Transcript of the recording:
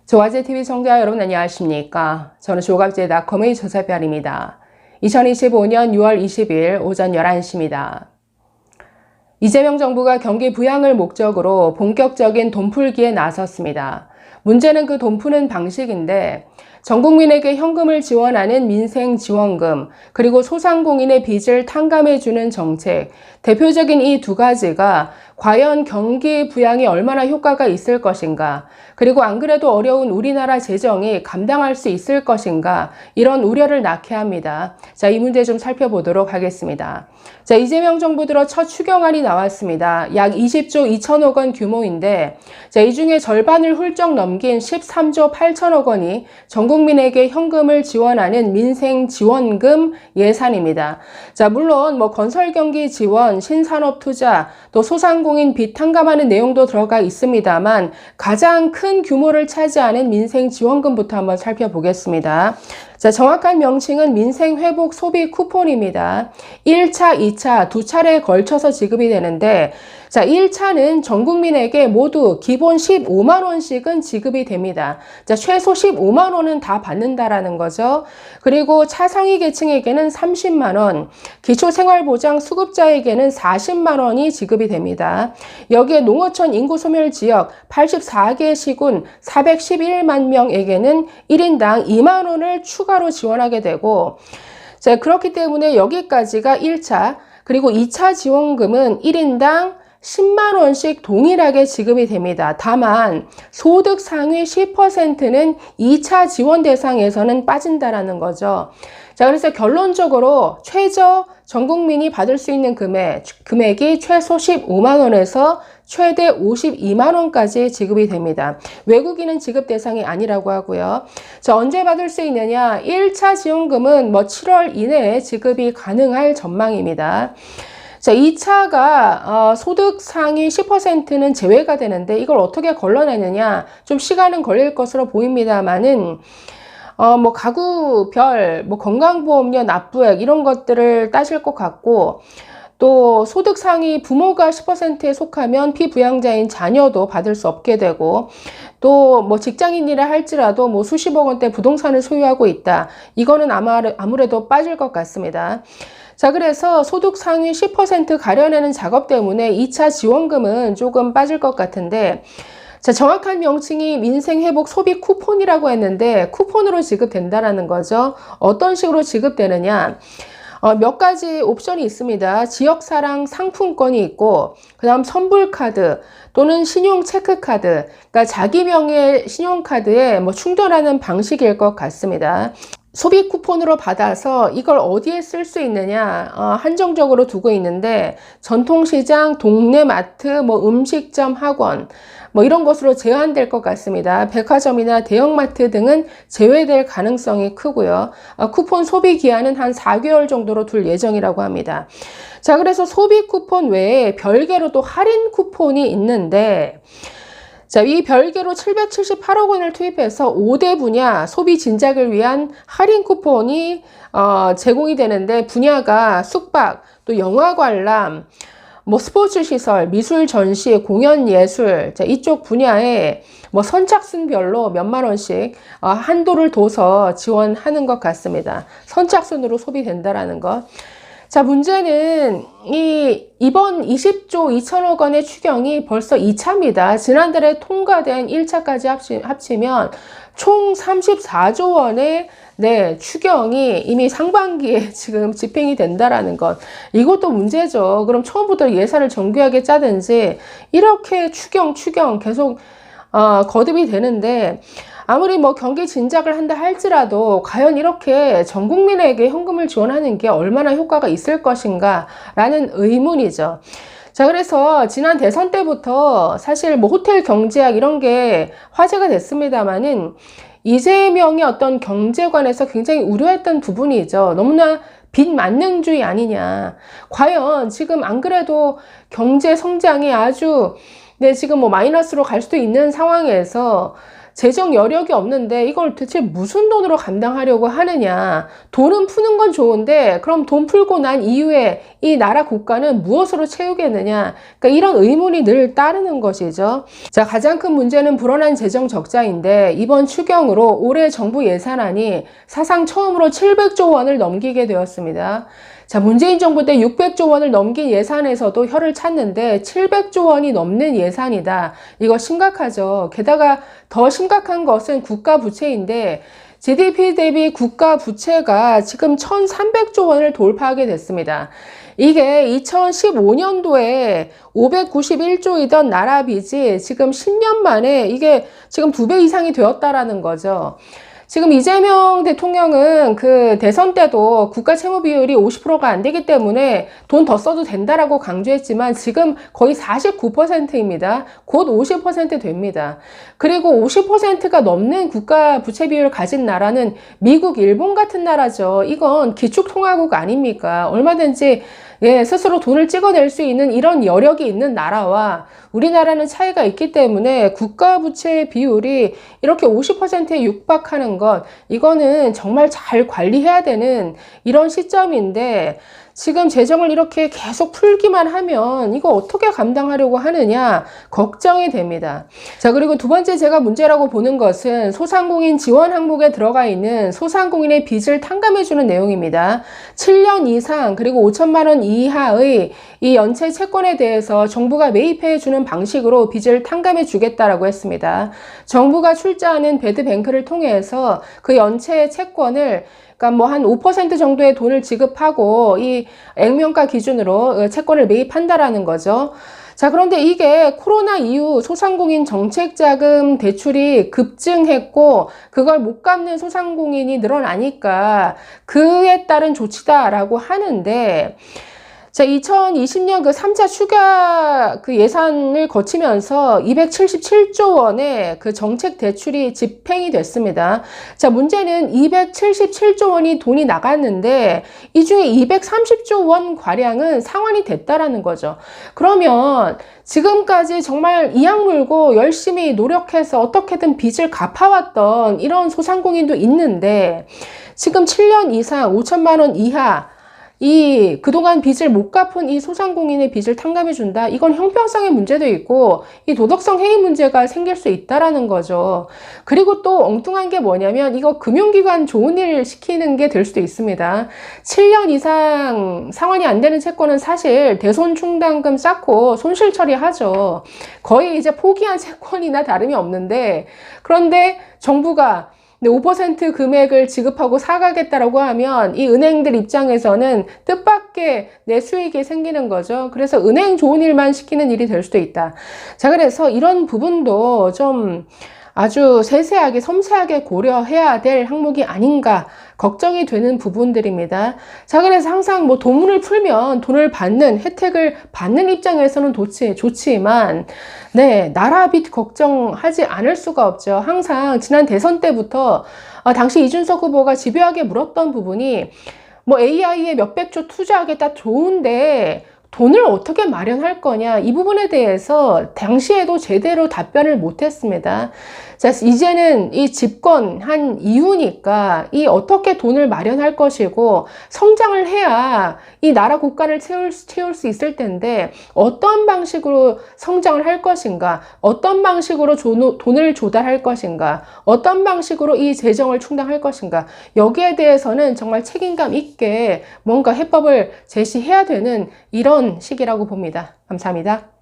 조가제TV 청자 여러분 안녕하십니까? 저는 조가제닷컴의 조사별입니다. 2025년 6월 20일 오전 11시입니다. 이재명 정부가 경기 부양을 목적으로 본격적인 돈 풀기에 나섰습니다. 문제는 그 돈 푸는 방식인데 전 국민에게 현금을 지원하는 민생지원금, 그리고 소상공인의 빚을 탕감해주는 정책, 대표적인 이 두 가지가 과연 경기 부양에 얼마나 효과가 있을 것인가, 그리고 안 그래도 어려운 우리나라 재정이 감당할 수 있을 것인가, 이런 우려를 낳게 합니다. 자, 이 문제 좀 살펴보도록 하겠습니다. 자, 이재명 정부 들어 첫 추경안이 나왔습니다. 약 20조 2천억 원 규모인데, 자, 이 중에 절반을 훌쩍 넘긴 13조 8천억 원이 전 국민에게 현금을 지원하는 민생지원금 예산입니다. 자, 물론 건설 경기 지원, 신산업 투자, 또 소상공인 빚 탕감하는 내용도 들어가 있습니다만 가장 큰 규모를 차지하는 민생지원금부터 한번 살펴보겠습니다. 자, 정확한 명칭은 민생회복 소비 쿠폰입니다. 1차, 2차 두 차례에 걸쳐서 지급이 되는데, 자, 1차는 전 국민에게 모두 기본 15만 원씩은 지급이 됩니다. 자, 최소 15만 원은 다 받는다라는 거죠. 그리고 차상위 계층에게는 30만 원, 기초생활보장 수급자에게는 40만 원이 지급이 됩니다. 여기에 농어촌 인구 소멸 지역 84개 시군 411만 명에게는 1인당 2만 원을 추가로 지원하게 되고, 자, 그렇기 때문에 여기까지가 1차, 그리고 2차 지원금은 1인당 10만 원씩 동일하게 지급이 됩니다. 다만 소득 상위 10%는 2차 지원 대상에서는 빠진다라는 거죠. 자, 그래서 결론적으로 최저 전 국민이 받을 수 있는 금액이 최소 15만 원에서 최대 52만 원까지 지급이 됩니다. 외국인은 지급 대상이 아니라고 하고요. 자, 언제 받을 수 있느냐? 1차 지원금은 7월 이내에 지급이 가능할 전망입니다. 자, 2차가 소득 상위 10%는 제외가 되는데 이걸 어떻게 걸러내느냐? 좀 시간은 걸릴 것으로 보입니다만은 가구별, 건강보험료 납부액 이런 것들을 따질 것 같고, 또 소득 상위 부모가 10%에 속하면 피부양자인 자녀도 받을 수 없게 되고, 또 직장인이라 할지라도 수십억 원대 부동산을 소유하고 있다. 이거는 아무래도 빠질 것 같습니다. 자, 그래서 소득 상위 10% 가려내는 작업 때문에 2차 지원금은 조금 빠질 것 같은데, 자, 정확한 명칭이 민생회복 소비 쿠폰이라고 했는데 쿠폰으로 지급된다라는 거죠. 어떤 식으로 지급되느냐? 몇 가지 옵션이 있습니다. 지역사랑 상품권이 있고, 그 다음 선불카드 또는 신용체크카드, 그러니까 자기 명의 신용카드에 충전하는 방식일 것 같습니다. 소비 쿠폰으로 받아서 이걸 어디에 쓸 수 있느냐, 한정적으로 두고 있는데 전통시장, 동네 마트, 음식점, 학원 이런 것으로 제한될 것 같습니다. 백화점이나 대형마트 등은 제외될 가능성이 크고요. 쿠폰 소비 기한은 한 4개월 정도로 둘 예정이라고 합니다. 자, 그래서 소비 쿠폰 외에 별개로 또 할인 쿠폰이 있는데, 자, 이 별개로 778억 원을 투입해서 5대 분야 소비 진작을 위한 할인 쿠폰이 제공이 되는데, 분야가 숙박, 또 영화 관람, 스포츠 시설, 미술 전시, 공연 예술, 자, 이쪽 분야에 선착순별로 몇만 원씩 한도를 둬서 지원하는 것 같습니다. 선착순으로 소비된다라는 것. 자, 문제는 이번 20조 2천억 원의 추경이 벌써 2차입니다. 지난달에 통과된 1차까지 합치면 총 34조 원의 추경이 이미 상반기에 지금 집행이 된다라는 것. 이것도 문제죠. 그럼 처음부터 예산을 정교하게 짜든지 이렇게 추경 계속 거듭이 되는데, 아무리 경기 진작을 한다 할지라도 과연 이렇게 전 국민에게 현금을 지원하는 게 얼마나 효과가 있을 것인가 라는 의문이죠. 자, 그래서 지난 대선 때부터 사실 호텔 경제학 이런 게 화제가 됐습니다만은 이재명의 어떤 경제관에서 굉장히 우려했던 부분이죠. 너무나 빚 만능주의 아니냐. 과연 지금 안 그래도 경제 성장이 아주 지금 마이너스로 갈 수도 있는 상황에서, 재정 여력이 없는데 이걸 대체 무슨 돈으로 감당하려고 하느냐. 돈은 푸는 건 좋은데 그럼 돈 풀고 난 이후에 이 나라 국가는 무엇으로 채우겠느냐. 그러니까 이런 의문이 늘 따르는 것이죠. 자, 가장 큰 문제는 불어난 재정 적자인데 이번 추경으로 올해 정부 예산안이 사상 처음으로 700조 원을 넘기게 되었습니다. 자, 문재인 정부 때 600조 원을 넘긴 예산에서도 혀를 찼는데 700조 원이 넘는 예산이다. 이거 심각하죠. 게다가 더 심각한 것은 국가 부채인데 GDP 대비 국가 부채가 지금 1,300조 원을 돌파하게 됐습니다. 이게 2015년도에 591조이던 나라 빚이 지금 10년 만에 이게 지금 2배 이상이 되었다라는 거죠. 지금 이재명 대통령은 그 대선 때도 국가 채무 비율이 50%가 안 되기 때문에 돈 더 써도 된다라고 강조했지만 지금 거의 49%입니다. 곧 50% 됩니다. 그리고 50%가 넘는 국가 부채 비율을 가진 나라는 미국, 일본 같은 나라죠. 이건 기축통화국 아닙니까? 얼마든지 스스로 돈을 찍어낼 수 있는 이런 여력이 있는 나라와 우리나라는 차이가 있기 때문에 국가 부채 비율이 이렇게 50%에 육박하는 것, 이거는 정말 잘 관리해야 되는 이런 시점인데 지금 재정을 이렇게 계속 풀기만 하면 이거 어떻게 감당하려고 하느냐 걱정이 됩니다. 자, 그리고 두 번째 제가 문제라고 보는 것은 소상공인 지원 항목에 들어가 있는 소상공인의 빚을 탕감해주는 내용입니다. 7년 이상 그리고 5천만 원 이하의 이 연체 채권에 대해서 정부가 매입해주는 방식으로 빚을 탕감해 주겠다라고 했습니다. 정부가 출자하는 배드뱅크를 통해서 그 연체 채권을 그러니까 뭐 한 5% 정도의 돈을 지급하고 이 액면가 기준으로 채권을 매입한다라는 거죠. 자, 그런데 이게 코로나 이후 소상공인 정책자금 대출이 급증했고 그걸 못 갚는 소상공인이 늘어나니까 그에 따른 조치다라고 하는데 자, 2020년 그 3차 추가 그 예산을 거치면서 277조 원의 그 정책 대출이 집행이 됐습니다. 자, 문제는 277조 원이 돈이 나갔는데 이 중에 230조 원 가량은 상환이 됐다라는 거죠. 그러면 지금까지 정말 이악 물고 열심히 노력해서 어떻게든 빚을 갚아왔던 이런 소상공인도 있는데 지금 7년 이상 5천만 원 이하 이 그동안 빚을 못 갚은 이 소상공인의 빚을 탕감해 준다. 이건 형평성의 문제도 있고 이 도덕성 해이 문제가 생길 수 있다라는 거죠. 그리고 또 엉뚱한 게 뭐냐면 이거 금융기관 좋은 일 시키는 게 될 수도 있습니다. 7년 이상 상환이 안 되는 채권은 사실 대손 충당금 쌓고 손실 처리하죠. 거의 이제 포기한 채권이나 다름이 없는데 그런데 정부가 5% 금액을 지급하고 사가겠다라고 하면 이 은행들 입장에서는 뜻밖의 내 수익이 생기는 거죠. 그래서 은행 좋은 일만 시키는 일이 될 수도 있다. 자, 그래서 이런 부분도 좀 아주 세세하게 섬세하게 고려해야 될 항목이 아닌가 걱정이 되는 부분들입니다. 자, 그래서 항상 뭐 돈을 풀면 돈을 받는 혜택을 받는 입장에서는 좋지만 나라 빚 걱정하지 않을 수가 없죠. 항상 지난 대선 때부터 당시 이준석 후보가 집요하게 물었던 부분이 뭐 AI에 몇백조 투자하겠다 좋은데 돈을 어떻게 마련할 거냐 이 부분에 대해서 당시에도 제대로 답변을 못했습니다. 자, 이제는 이 집권한 이후니까 이 어떻게 돈을 마련할 것이고 성장을 해야 이 나라 국가를 채울 수 있을 텐데 어떤 방식으로 성장을 할 것인가, 어떤 방식으로 돈을 조달할 것인가, 어떤 방식으로 이 재정을 충당할 것인가, 여기에 대해서는 정말 책임감 있게 뭔가 해법을 제시해야 되는 이런 시기라고 봅니다. 감사합니다.